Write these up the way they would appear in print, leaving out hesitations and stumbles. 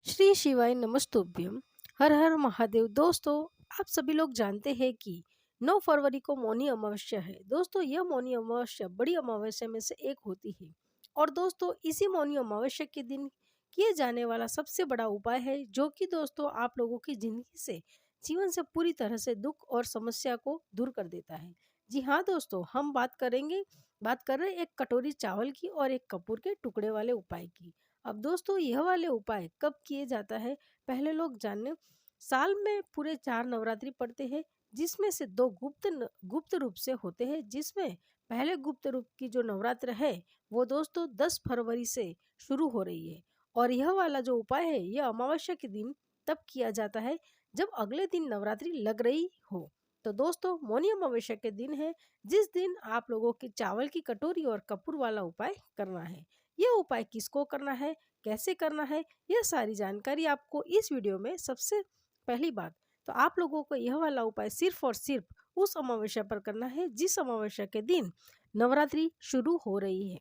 श्री शिवाय नमस्तुभ्यम। हर हर महादेव। दोस्तों, आप सभी लोग जानते हैं कि 9 फरवरी को मौनी अमावस्या है। दोस्तों, यह मौनी अमावस्या बड़ी अमावस्या में से एक होती है। और दोस्तों, इसी मौनी अमावस्या के दिन किए जाने वाला सबसे बड़ा उपाय है, जो कि दोस्तों आप लोगों की जिंदगी से, जीवन से पूरी तरह से दुख और समस्या को दूर कर देता है। जी हाँ दोस्तों, हम बात कर रहे हैं एक कटोरी चावल की और एक कपूर के टुकड़े वाले उपाय की। अब दोस्तों, यह वाले उपाय कब किए जाता है, पहले लोग जाने। साल में पूरे 4 नवरात्रि पड़ते हैं, जिसमें से 2 गुप्त रूप से होते हैं। जिसमें पहले गुप्त रूप की जो नवरात्र है, वो दोस्तों 10 फरवरी से शुरू हो रही है। और यह वाला जो उपाय है, यह अमावस्या के दिन तब किया जाता है जब अगले दिन नवरात्रि लग रही हो। तो दोस्तों, मौनी अमावस्या के दिन है, जिस दिन आप लोगों की चावल की कटोरी और कपूर वाला उपाय करना है। यह उपाय किसको करना है, कैसे करना है, यह सारी जानकारी आपको इस वीडियो में। सबसे पहली बात तो आप लोगों को यह वाला उपाय सिर्फ और सिर्फ उस अमावस्या पर करना है जिस अमावस्या के दिन नवरात्रि शुरू हो रही है।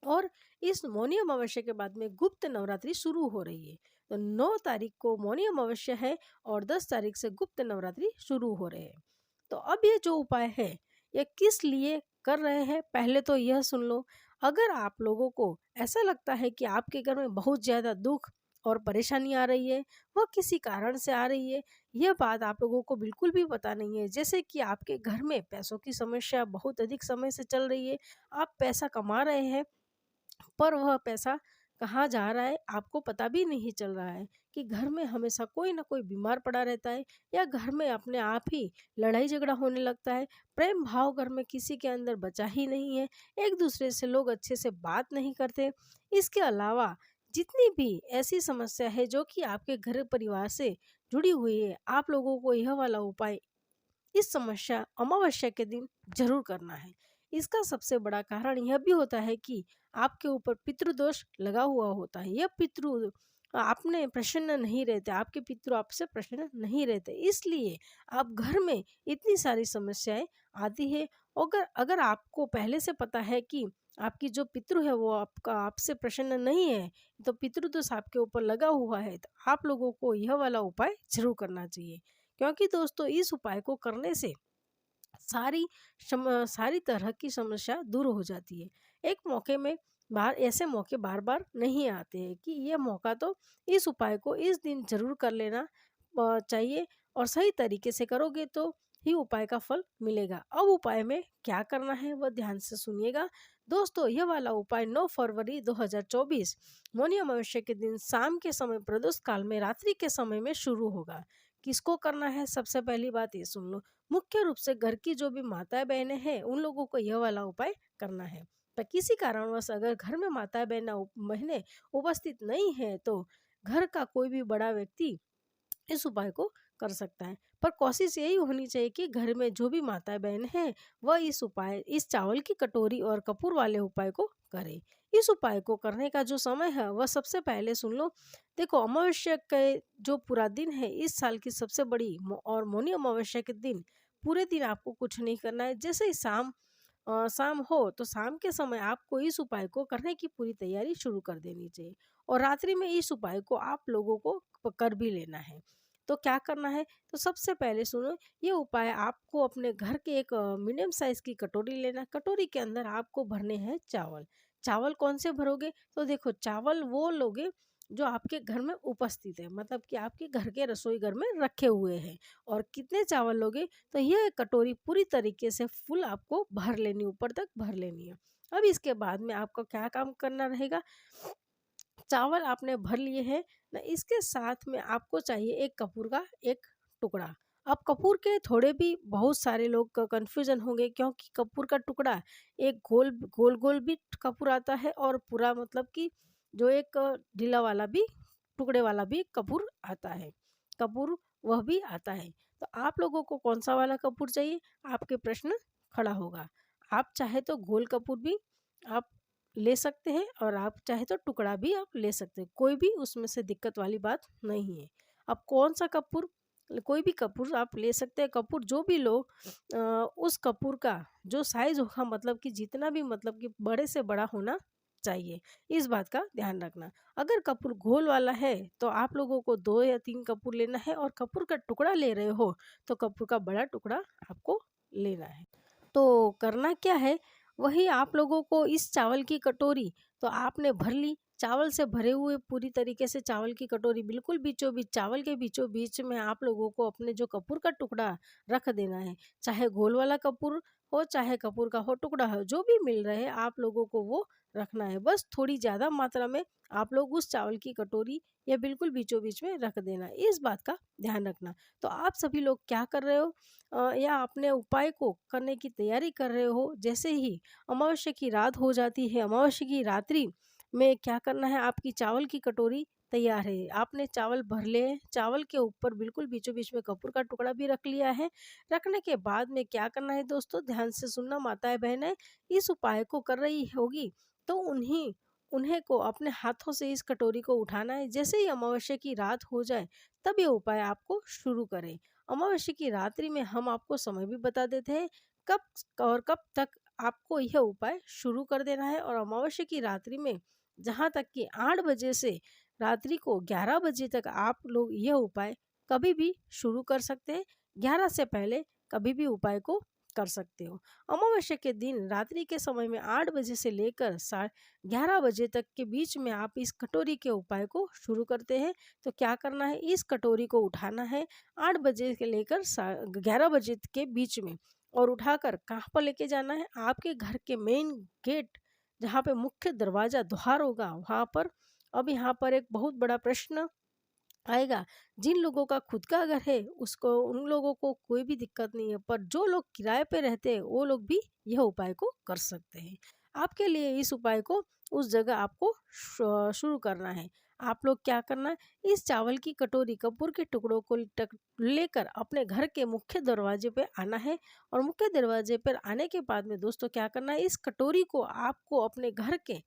और इस मौनी अमावस्या के बाद में गुप्त नवरात्रि शुरू हो रही है। तो 9 तारीख को मौनी अमावस्या है और 10 तारीख से गुप्त नवरात्रि शुरू हो रहे हैं। तो अब ये जो उपाय है, ये किस लिए कर रहे हैं, पहले तो यह सुन लो। अगर आप लोगों को ऐसा लगता है कि आपके घर में बहुत ज़्यादा दुख और परेशानी आ रही है, वह किसी कारण से आ रही है, यह बात आप लोगों को बिल्कुल भी पता नहीं है। जैसे कि आपके घर में पैसों की समस्या बहुत अधिक समय से चल रही है, आप पैसा कमा रहे हैं, पर वह पैसा कहाँ जा रहा है आपको पता भी नहीं चल रहा है। कि घर में हमेशा कोई ना कोई बीमार पड़ा रहता है, या घर में अपने आप ही लड़ाई झगड़ा होने लगता है। प्रेम भाव घर में किसी के अंदर बचा ही नहीं है। एक दूसरे से लोग अच्छे से बात नहीं करते। इसके अलावा जितनी भी ऐसी समस्या है जो कि आपके घर परिवार से जुड़ी हुई है, आप लोगों को यह वाला उपाय इस समस्या अमावस्या के दिन जरूर करना है। इसका सबसे बड़ा कारण यह भी होता है कि आपके ऊपर पितृदोष लगा हुआ होता है। यह पितृ आपने प्रसन्न नहीं रहते, आपके पितृ आपसे प्रसन्न नहीं रहते, इसलिए आप घर में इतनी सारी समस्याएं आती है। अगर अगर आपको पहले से पता है कि आपकी जो पितृ है वो आपका आपसे प्रसन्न नहीं है, तो पितृदोष आपके ऊपर लगा हुआ है, तो आप लोगों को यह वाला उपाय जरूर करना चाहिए। क्योंकि दोस्तों, इस उपाय को करने से सारी तरह की समस्या दूर हो जाती है। एक मौके में ऐसे मौके बार बार नहीं आते हैं, कि यह मौका तो इस उपाय को इस दिन जरूर कर लेना चाहिए। और सही तरीके से करोगे तो ही उपाय का फल मिलेगा। अब उपाय में क्या करना है वह ध्यान से सुनिएगा। दोस्तों, यह वाला उपाय 9 फरवरी 2024 मौनी अमावस्या के दिन शाम के समय, प्रदोष काल में, रात्रि के समय में शुरू होगा। किसको करना है, सबसे पहली बात ये सुन लो। मुख्य रूप से घर की जो भी माताएं बहनें हैं, उन लोगों को यह वाला उपाय करना है। पर किसी कारणवश अगर घर में माताएं बहनें उपस्थित नहीं है, तो घर का कोई भी बड़ा व्यक्ति इस उपाय को कर सकता है। पर कोशिश यही होनी चाहिए कि घर में जो भी माताएं बहन हैं, वह इस चावल की कटोरी और कपूर वाले उपाय को करें। इस उपाय को करने का जो समय है वह सबसे पहले सुन लो। देखो, अमावस्या के जो पूरा दिन है, इस साल की सबसे बड़ी और मौनी अमावस्या के दिन पूरे दिन आपको कुछ नहीं करना है। जैसे ही शाम हो, तो शाम के समय आपको इस उपाय को करने की पूरी तैयारी शुरू कर देनी चाहिए। और रात्रि में इस उपाय को आप लोगों को कर भी लेना है। तो क्या करना है, तो सबसे पहले सुनो। ये उपाय आपको अपने घर के एक मीडियम साइज की कटोरी लेना। कटोरी के अंदर आपको भरने हैं चावल। चावल कौन से भरोगे, तो देखो, चावल वो लोगे जो आपके घर में उपस्थित है, मतलब कि आपके घर के रसोई घर में रखे हुए हैं। और कितने चावल लोगे, तो यह कटोरी पूरी तरीके से फुल आपको भर लेनी, ऊपर तक भर लेनी है। अब इसके बाद में आपको क्या काम करना रहेगा। चावल आपने भर लिए हैं ना, इसके साथ में आपको चाहिए एक कपूर का एक टुकड़ा। अब कपूर के थोड़े भी बहुत सारे लोग कंफ्यूजन होंगे, क्योंकि कपूर का टुकड़ा एक गोल गोल गोल भी कपूर आता है, और पूरा मतलब कि जो एक ढीला वाला भी, टुकड़े वाला भी कपूर आता है। कपूर वह भी आता है। तो आप लोगों को कौन सा वाला कपूर चाहिए, आपके प्रश्न खड़ा होगा। आप चाहे तो गोल कपूर भी आप ले सकते हैं, और आप चाहे तो टुकड़ा भी आप ले सकते हैं, कोई भी उसमें से दिक्कत वाली बात नहीं है। अब कौन सा कपूर, कोई भी कपूर आप ले सकते हैं। कपूर जो भी लो, उस कपूर का जो साइज होगा, मतलब कि जितना भी, मतलब कि बड़े से बड़ा होना चाहिए। इस बात का ध्यान रखना। अगर कपूर घोल वाला है तो आप लोगों को 2 या 3 कपूर लेना है, और कपूर का टुकड़ा ले रहे हो तो कपूर का बड़ा टुकड़ा आपको लेना है। तो करना क्या है, वही आप लोगों को इस चावल की कटोरी तो आपने भर ली, चावल से भरे हुए पूरी तरीके से चावल की कटोरी बिल्कुल बीचों बीच, चावल के बीचों बीच में आप लोगों को अपने जो कपूर का टुकड़ा रख देना है। चाहे गोल वाला कपूर हो, चाहे कपूर का हो टुकड़ा हो, जो भी मिल रहे आप लोगों को वो रखना है। बस थोड़ी ज़्यादा मात्रा में आप लोग उस चावल की कटोरी या बिल्कुल बीचों बीच में रख देना, इस बात का ध्यान रखना। तो आप सभी लोग क्या कर रहे हो, या अपने उपाय को करने की तैयारी कर रहे हो। जैसे ही अमावस्या की रात हो जाती है, अमावस्या की रात्रि में क्या करना है, आपकी चावल की कटोरी तैयार है, आपने चावल भर ले, चावल के ऊपर बिल्कुल बीचों बीच में कपूर का टुकड़ा भी रख लिया है। रखने के बाद में क्या करना है दोस्तों, ध्यान से सुनना माताएं बहनें, इस उपाय को कर रही होगी तो उन्हें को अपने हाथों से इस कटोरी को उठाना है। जैसे ही अमावस्या की रात हो जाए तब ये उपाय आपको शुरू करें। अमावस्या की रात्रि में हम आपको समय भी बता देते हैं कब और कब तक आपको यह उपाय शुरू कर देना है। और अमावस्या की रात्रि में जहाँ तक कि 8 बजे से रात्रि को 11 बजे तक आप लोग यह उपाय कभी भी शुरू कर सकते हैं। 11 से पहले कभी भी उपाय को कर सकते हो। अमावस्या के दिन रात्रि के समय में 8 बजे से लेकर 11:30 बजे तक के बीच में आप इस कटोरी के उपाय को शुरू करते हैं। तो क्या करना है, इस कटोरी को उठाना है 8 बजे से लेकर 11 बजे के बीच में, और उठाकर कहाँ पर लेके जाना है, आपके घर के मेन गेट जहाँ पे मुख्य दरवाजा द्वार होगा वहाँ पर। अब यहाँ पर एक बहुत बड़ा प्रश्न आएगा, जिन लोगों का खुद का घर है उसको, उन लोगों को कोई भी दिक्कत नहीं है, पर जो लोग किराए पे रहते हैं वो लोग भी यह उपाय को कर सकते हैं। आपके लिए इस उपाय को उस जगह आपको शुरू करना है। आप लोग क्या करना है, इस चावल की कटोरी कपूर के टुकड़ों को लेकर अपने घर के मुख्य दरवाजे पे आना है। और मुख्य दरवाजे पर आने के बाद में दोस्तों क्या करना है, इस कटोरी को आपको अपने घर के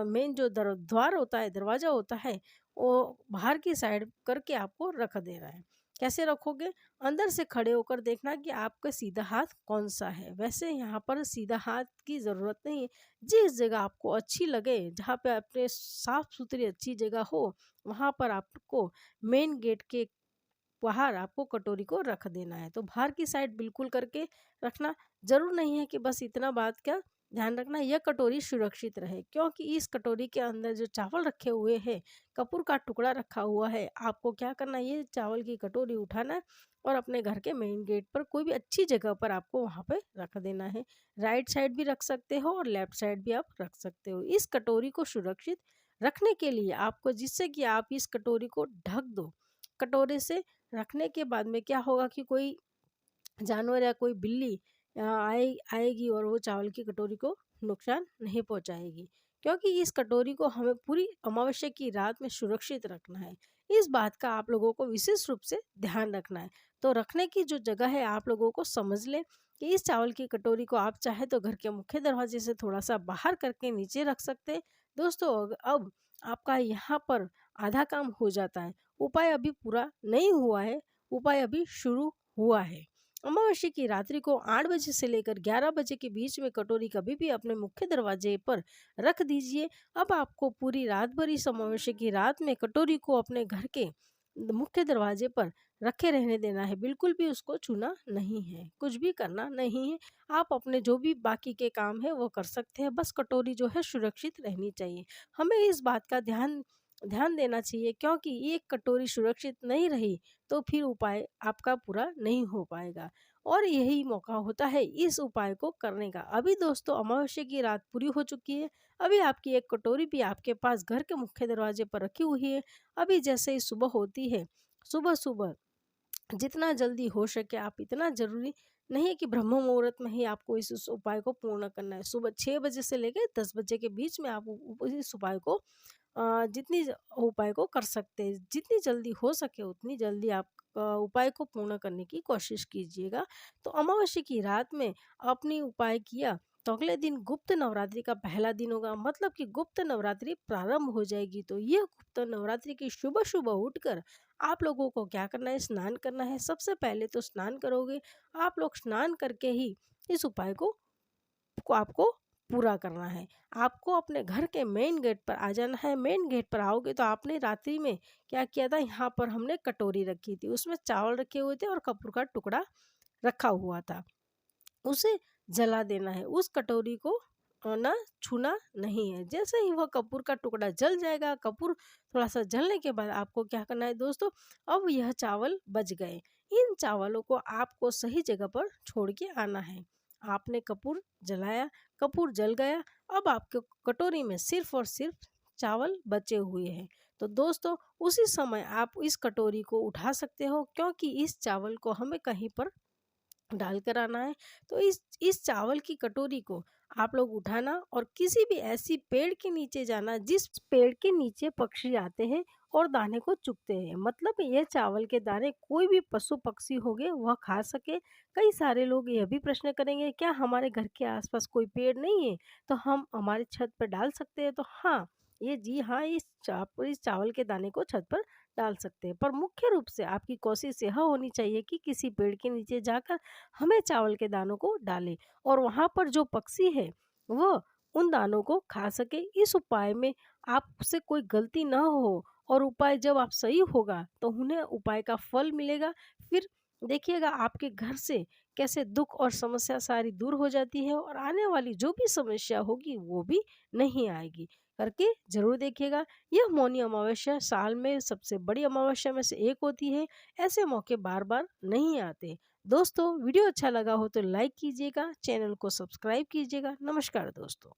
मेन जो द्वार होता है, दरवाजा होता है, वो बाहर की साइड करके आपको रख देना है। कैसे रखोगे, अंदर से खड़े होकर देखना कि आपका सीधा हाथ कौन सा है। वैसे यहाँ पर सीधा हाथ की ज़रूरत नहीं है, जिस जगह आपको अच्छी लगे, जहाँ पे अपने साफ सुथरी अच्छी जगह हो, वहाँ पर आपको मेन गेट के बाहर आपको कटोरी को रख देना है। तो बाहर की साइड बिल्कुल करके रखना, जरूर नहीं है कि बस इतना बात का ध्यान रखना यह कटोरी सुरक्षित रहे, क्योंकि इस कटोरी के अंदर जो चावल रखे हुए हैं, कपूर का टुकड़ा रखा हुआ है। आपको क्या करना है, ये चावल की कटोरी उठाना है और अपने घर के मेन गेट पर कोई भी अच्छी जगह पर आपको वहाँ पे रख देना है। राइट साइड भी रख सकते हो और लेफ्ट साइड भी आप रख सकते हो। इस कटोरी को सुरक्षित रखने के लिए आपको, जिससे कि आप इस कटोरी को ढक दो, कटोरे से रखने के बाद में क्या होगा कि कोई जानवर या कोई बिल्ली आएगी और वो चावल की कटोरी को नुकसान नहीं पहुंचाएगी, क्योंकि इस कटोरी को हमें पूरी अमावस्या की रात में सुरक्षित रखना है। इस बात का आप लोगों को विशेष रूप से ध्यान रखना है। तो रखने की जो जगह है आप लोगों को समझ लें कि इस चावल की कटोरी को आप चाहे तो घर के मुख्य दरवाजे से थोड़ा सा बाहर करके नीचे रख सकते हैं। दोस्तों अब आपका यहाँ पर आधा काम हो जाता है। उपाय अभी पूरा नहीं हुआ है, उपाय अभी शुरू हुआ है। अमावस्या की रात्रि को 8 बजे से लेकर 11 बजे के बीच में कटोरी कभी भी अपने मुख्य दरवाजे पर रख दीजिए। अब आपको पूरी रात भर इस अमावस्या की रात में कटोरी को अपने घर के मुख्य दरवाजे पर रखे रहने देना है, बिल्कुल भी उसको छूना नहीं है, कुछ भी करना नहीं है। आप अपने जो भी बाकी के काम है वो कर सकते हैं, बस कटोरी जो है सुरक्षित रहनी चाहिए। हमें इस बात का ध्यान ध्यान देना चाहिए, क्योंकि एक कटोरी सुरक्षित नहीं रही तो फिर उपाय आपका पूरा नहीं हो पाएगा, और यही मौका होता है इस उपाय को करने का। अभी दोस्तों अमावस्या की रात पूरी हो चुकी है, अभी आपकी एक कटोरी भी आपके पास घर के मुख्य दरवाजे पर रखी हुई है। अभी जैसे ही सुबह होती है, सुबह सुबह जितना जल्दी हो सके आप, इतना जरूरी नहीं है कि ब्रह्म मुहूर्त में ही आपको इस उपाय को पूर्ण करना है। सुबह 6 बजे से लेकर 10 बजे के बीच में आप इस उपाय को उपाय को कर सकते हैं। जितनी जल्दी हो सके उतनी जल्दी आप उपाय को पूर्ण करने की कोशिश कीजिएगा। तो अमावस्या की रात में आपने उपाय किया तो अगले दिन गुप्त नवरात्रि का पहला दिन होगा, मतलब कि गुप्त नवरात्रि प्रारंभ हो जाएगी। तो यह गुप्त नवरात्रि की सुबह सुबह उठकर आप लोगों को क्या करना है, स्नान करना है। सबसे पहले तो स्नान करोगे आप लोग, स्नान करके ही इस उपाय को आपको पूरा करना है। आपको अपने घर के मेन गेट पर आ जाना है। मेन गेट पर आओगे तो आपने रात्रि में क्या किया था, यहाँ पर हमने कटोरी रखी थी, उसमें चावल रखे हुए थे और कपूर का टुकड़ा रखा हुआ था, उसे जला देना है। उस कटोरी को ना छूना नहीं है। जैसे ही वह कपूर का टुकड़ा जल जाएगा, कपूर थोड़ा सा जलने के बाद आपको क्या करना है दोस्तों, अब यह चावल बच गए, इन चावलों को आपको सही जगह पर छोड़ के आना है। आपने कपूर जलाया, कपूर जल गया, अब आपके कटोरी में सिर्फ और सिर्फ चावल बचे हुए हैं। तो दोस्तों उसी समय आप इस कटोरी को उठा सकते हो, क्योंकि इस चावल को हमें कहीं पर डाल कर आना है। तो इस चावल की कटोरी को आप लोग उठाना और किसी भी ऐसी पेड़ के नीचे जाना जिस पेड़ के नीचे पक्षी आते हैं और दाने को चुगते हैं। मतलब ये चावल के दाने कोई भी पशु पक्षी हो गए वह खा सके। कई सारे लोग यह भी प्रश्न करेंगे, क्या हमारे घर के आसपास कोई पेड़ नहीं है तो हम हमारे छत पर डाल सकते हैं? तो हाँ, ये जी हाँ, इस चावल के दाने को छत पर डाल सकते हैं। पर मुख्य रूप से आपकी कोशिश यह होनी चाहिए कि किसी पेड़ के नीचे जाकर हमें चावल के दानों को डालें और वहाँ पर जो पक्षी है वह उन दानों को खा सके। इस उपाय में आपसे कोई गलती ना हो और उपाय जब आप सही होगा तो उन्हें उपाय का फल मिलेगा। फिर देखिएगा आपके घर से कैसे दुख और समस्या सारी दूर हो जाती है और आने वाली जो भी समस्या होगी वो भी नहीं आएगी। करके जरूर देखिएगा। यह मौनी अमावस्या साल में सबसे बड़ी अमावस्या में से एक होती है। ऐसे मौके बार बार नहीं आते। दोस्तों वीडियो अच्छा लगा हो तो लाइक कीजिएगा, चैनल को सब्सक्राइब कीजिएगा। नमस्कार दोस्तों।